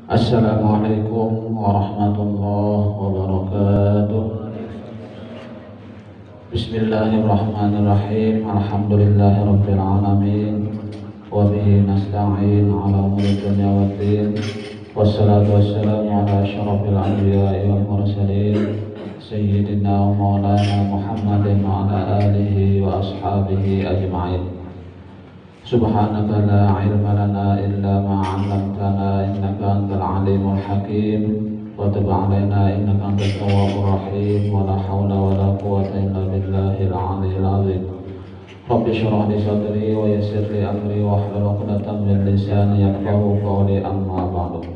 Assalamualaikum warahmatullahi wabarakatuh. Bismillahirrahmanirrahim. Alhamdulillahirabbil alamin. Wa bihi nasta'in ala umuri dunya waddin. Wassalatu wassalamu ala asyrafil anbiya'i wal mursalin sayyidina wa maulana Muhammadin wa ala alihi wa ashabihi ajma'in. Subhanaka la ilma lana illa ma 'allamtana innaka antal alimul hakim wa tub 'alaina innaka antat tawwabur rahim wa la haula wa la quwwata illa billahil 'aliyyil 'azim. Rabbi shrah li sadri wa yassir li amri wa hlul 'uqdatam min lisani yafqahu qawli, amma ba'du.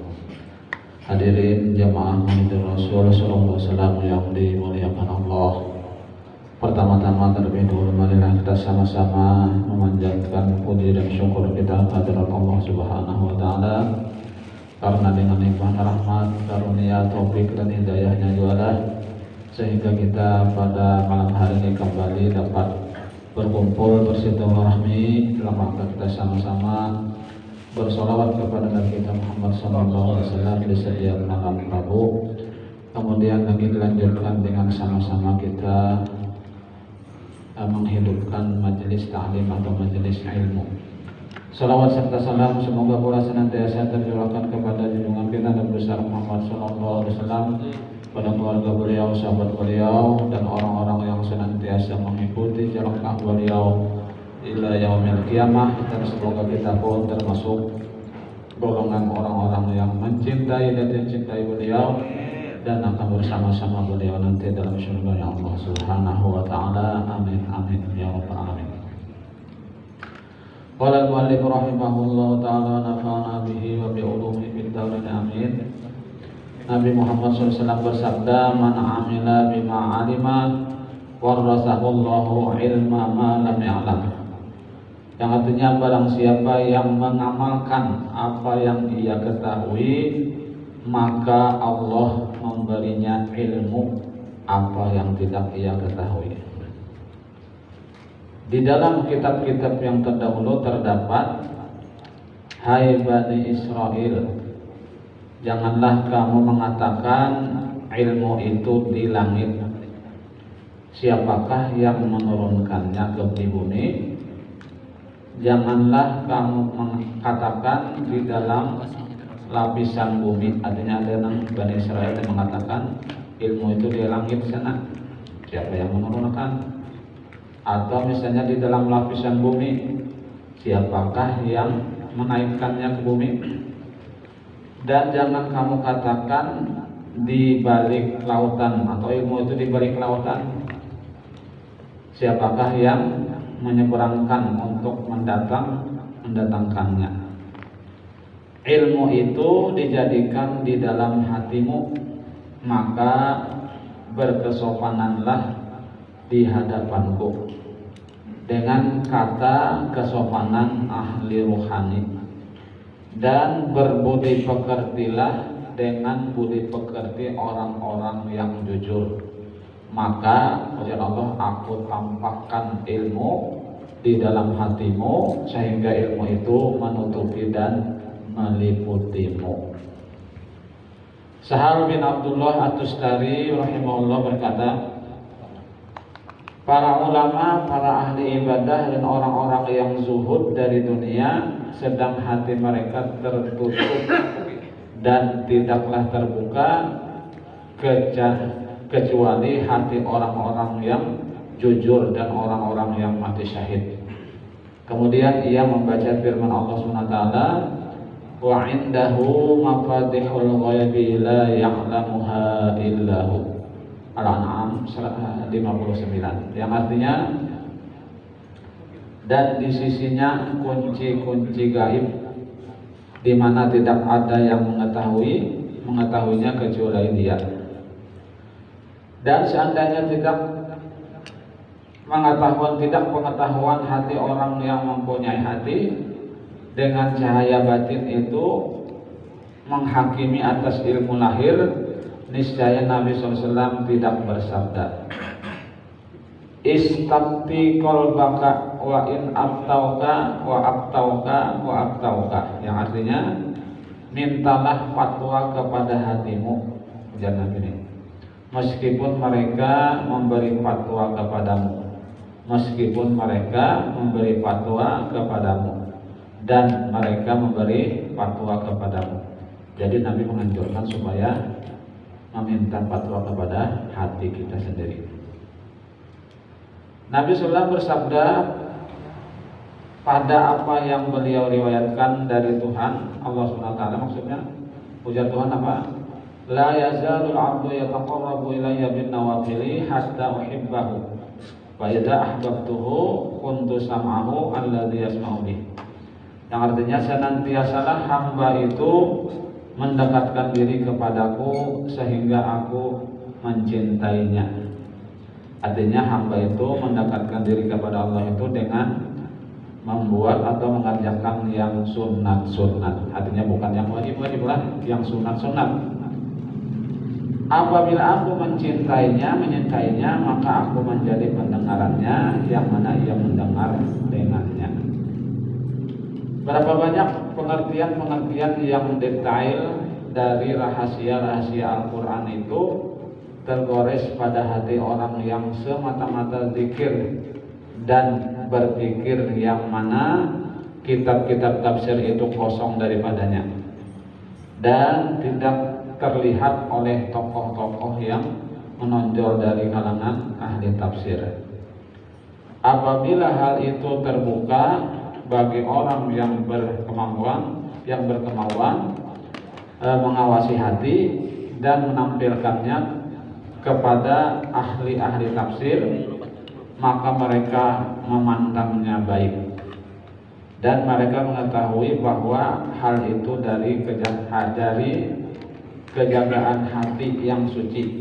Hadirin jamaah Muhammadur Rasul sallallahu alaihi wasallam yang dimuliakan Allah. Pertama-tama terlebih dahulu marilah kita sama-sama memanjatkan puji dan syukur kita kehadirat Allah Subhanahu wa taala, karena dengan nikmat rahmat, karunia, taufik dan hidayahnya jualah sehingga kita pada malam hari ini kembali dapat berkumpul bersilaturahmi dalam rangka kita sama-sama bersolawat kepada Nabi kita Muhammad SAW di setiap malam Rabu. Kemudian lagi dilanjutkan dengan sama-sama kita menghidupkan majelis ta'lim atau majelis ilmu. Salawat serta salam semoga pula senantiasa tercurahkan kepada junjungan kita Nabi besar Muhammad sallallahu alaihi wasallam, pada keluarga beliau, sahabat beliau, dan orang-orang yang senantiasa mengikuti jalan kaki beliau ila yaumil qiyamah. Dan semoga kita pun termasuk golongan orang-orang yang mencintai dan mencintai beliau dan akan bersama-sama beliau nanti dalam surga Allah Subhanahu wa taala. Amin amin ya rabbal alamin. Qala al-muallif rahimahullahu taala nafa'ana bihi wa bi ulumihi fid dharain amin. Nabi Muhammad SAW bersabda, man amila bima alima warasahullahu ilma ma lam ya'lam. Yang artinya barang siapa yang mengamalkan apa yang ia ketahui, maka Allah memberinya ilmu apa yang tidak ia ketahui. Di dalam kitab-kitab yang terdahulu terdapat, hai Bani Israel, janganlah kamu mengatakan ilmu itu di langit. Siapakah yang menurunkannya ke bumi? Janganlah kamu mengatakan di dalam lapisan bumi. Artinya ada yang Bani Israel yang mengatakan ilmu itu di langit sana. Siapa yang menurunkan? Atau misalnya di dalam lapisan bumi, siapakah yang menaikkannya ke bumi? Dan jangan kamu katakan di balik lautan, atau ilmu itu di balik lautan. Siapakah yang menyeberangkan untuk mendatangkannya? Ilmu itu dijadikan di dalam hatimu, maka berkesopananlah di hadapanku dengan kata kesopanan ahli ruhani, dan berbudi pekertilah dengan budi pekerti orang-orang yang jujur. Maka oleh Allah aku tampakkan ilmu di dalam hatimu sehingga ilmu itu menutupi dan meliputimu. Sahal bin Abdullah At-Tustari rahimahullah berkata, para ulama, para ahli ibadah dan orang-orang yang zuhud dari dunia sedang hati mereka tertutup dan tidaklah terbuka kecuali hati orang-orang yang jujur dan orang-orang yang mati syahid. Kemudian ia membaca firman Allah SWT, wa indahu mafatihul ghaibi la ya'lamuha illahu. Al-An'am 59, yang artinya, dan di sisinya kunci-kunci gaib di mana tidak ada yang mengetahuinya kecuali Dia. Dan seandainya tidak pengetahuan hati orang yang mempunyai hati dengan cahaya batin itu menghakimi atas ilmu lahir, niscaya Nabi SAW tidak bersabda, istafti qalbaka wa in abtauka wa abtauka wa abtauka, yang artinya mintalah fatwa kepada hatimu, ujar Nabi ini. Meskipun mereka memberi fatwa kepadamu, meskipun mereka memberi fatwa kepadamu, dan mereka memberi fatwa kepadamu. Jadi Nabi menganjurkan supaya meminta fatwa kepada hati kita sendiri. Nabi SAW bersabda, pada apa yang beliau riwayatkan dari Tuhan Allah SWT, maksudnya ujar Tuhan apa? La yazalul abdu yataqarrabu ilayya bin nawafili hatta uhibbahu wa idza ahbabtuhu kuntu sam'ahu alladzi yasma'u bih. Yang artinya senantiasalah hamba itu mendekatkan diri kepadaku sehingga aku mencintainya. Artinya hamba itu mendekatkan diri kepada Allah itu dengan membuat atau mengerjakan yang sunat-sunat. Artinya bukan yang wajib-wajib lah, yang sunat-sunat. Apabila aku menyintainya, maka aku menjadi pendengarannya yang mana ia mendengar dengannya. Berapa banyak pengertian-pengertian yang detail dari rahasia-rahasia Al-Quran itu tergores pada hati orang yang semata-mata zikir dan berpikir yang mana kitab-kitab tafsir itu kosong daripadanya dan tidak terlihat oleh tokoh-tokoh yang menonjol dari kalangan ahli tafsir. Apabila hal itu terbuka bagi orang yang berkemauan mengawasi hati dan menampilkannya kepada ahli-ahli tafsir, maka mereka memandangnya baik dan mereka mengetahui bahwa hal itu dari kejagaan hati yang suci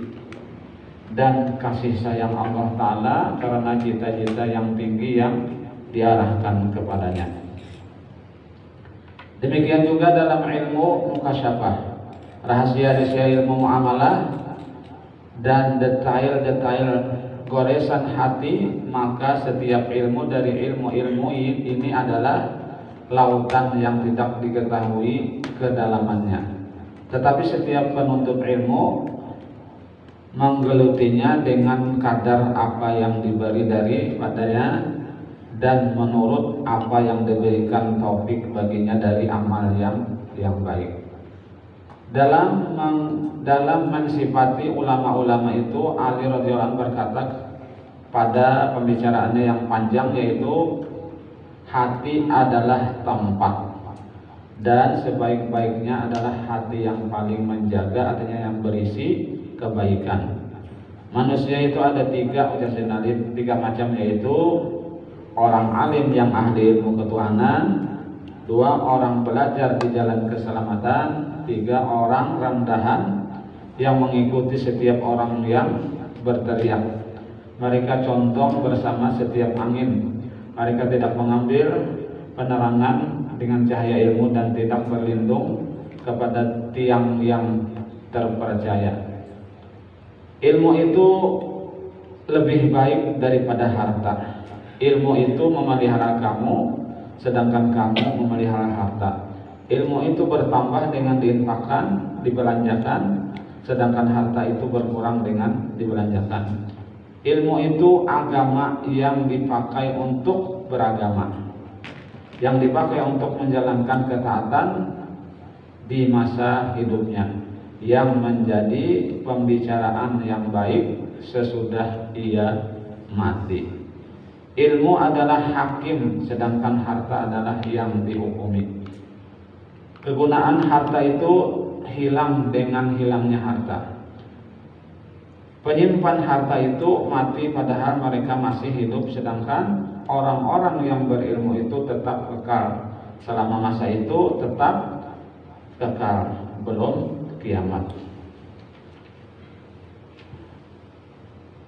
dan kasih sayang Allah Ta'ala karena cita-cita yang tinggi yang diarahkan kepadanya. Demikian juga dalam ilmu mukasyafah, rahasia-rahasia ilmu muamalah dan detail-detail goresan hati, maka setiap ilmu dari ilmu-ilmu ini adalah lautan yang tidak diketahui kedalamannya. Tetapi setiap penuntut ilmu menggelutinya dengan kadar apa yang diberi daripadanya dan menurut apa yang diberikan taufik baginya dari amal yang baik. Dalam mensifati ulama-ulama itu, Ali radhiyallahu anhu berkata pada pembicaraannya yang panjang, yaitu hati adalah tempat dan sebaik-baiknya adalah hati yang paling menjaga, artinya yang berisi kebaikan. Manusia itu ada tiga macam, yaitu orang alim yang ahli ilmu ketuhanan, dua orang belajar di jalan keselamatan, tiga orang rendahan yang mengikuti setiap orang yang berteriak. Mereka condong bersama setiap angin. Mereka tidak mengambil penerangan dengan cahaya ilmu dan tidak berlindung kepada tiang yang terpercaya. Ilmu itu lebih baik daripada harta. Ilmu itu memelihara kamu, sedangkan kamu memelihara harta. Ilmu itu bertambah dengan diinfakkan, dibelanjakan, sedangkan harta itu berkurang dengan dibelanjakan. Ilmu itu agama yang dipakai untuk beragama, yang dipakai untuk menjalankan ketaatan di masa hidupnya, yang menjadi pembicaraan yang baik sesudah ia mati. Ilmu adalah hakim, sedangkan harta adalah yang dihukumi. Kegunaan harta itu hilang dengan hilangnya harta. Penyimpan harta itu mati padahal mereka masih hidup, sedangkan orang-orang yang berilmu itu tetap kekal. Selama masa itu tetap kekal, belum kiamat.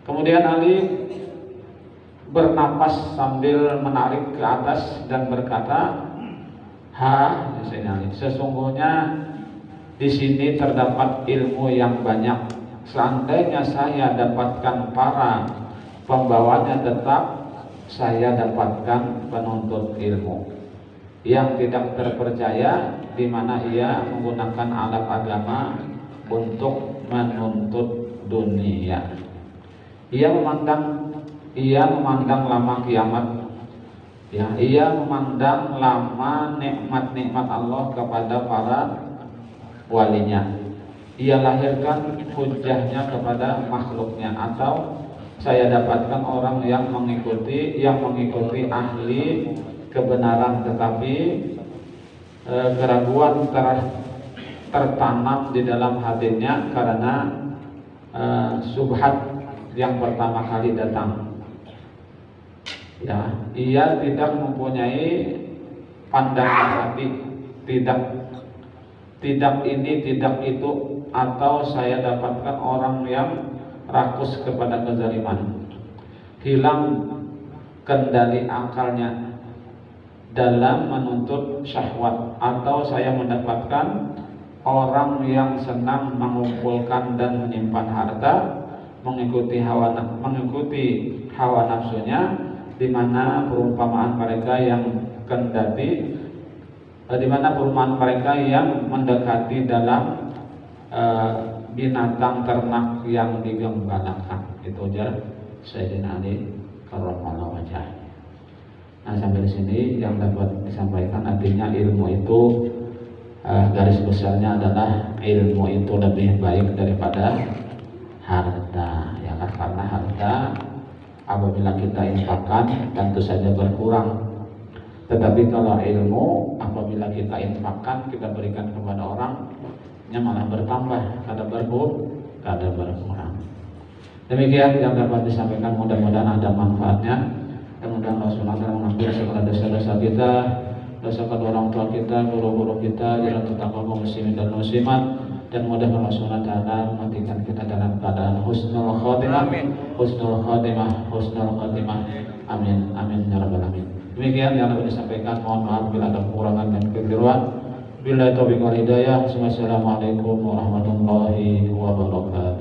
Kemudian Ali bernapas sambil menarik ke atas dan berkata, sesungguhnya di sini terdapat ilmu yang banyak. Seandainya saya dapatkan para pembawanya, tetap saya dapatkan penuntut ilmu yang tidak terpercaya di mana ia menggunakan alat agama untuk menuntut dunia. Ia memandang lama kiamat, ya, ia memandang lama nikmat-nikmat Allah kepada para walinya. Ia lahirkan hujahnya kepada makhluknya, atau saya dapatkan orang yang mengikuti ahli kebenaran, tetapi keraguan tertanam di dalam hatinya karena subhat yang pertama kali datang. Ya, ia tidak mempunyai pandangan hati, tidak ini, tidak itu, atau saya dapatkan orang yang rakus kepada kezaliman, hilang kendali akalnya dalam menuntut syahwat, atau saya mendapatkan orang yang senang mengumpulkan dan menyimpan harta, mengikuti hawa nafsunya, di mana perumpamaan mereka yang mendekati dalam binatang ternak yang digembalakan. Itu aja Sayyidina Ali karramallahu wajhah. Nah, sampai di sini yang dapat disampaikan, artinya ilmu itu garis besarnya adalah ilmu itu lebih baik daripada harta, ya kan? Karena harta apabila kita infakkan tentu saja berkurang, tetapi kalau ilmu apabila kita infakkan, kita berikan kepada orang, malah bertambah, kada berkurang. Demikian yang dapat disampaikan, mudah-mudahan ada manfaatnya, dan mudah-mudahan Allah SWT mengampuni segala dosa-dosa kita, dosa kedua orang tua kita, guru-guru kita, jalan tetangga kaum muslimin dan muslimat, dan mudah-mudahan Allah SWT mematikan kita dalam keadaan husnul khotimah, amin, amin ya rabbal alamin. Demikian yang dapat disampaikan, mohon maaf bila ada kekurangan dan kekeliruan. Billahi taufiq wal hidayah. Wassalamualaikum warahmatullahi wabarakatuh.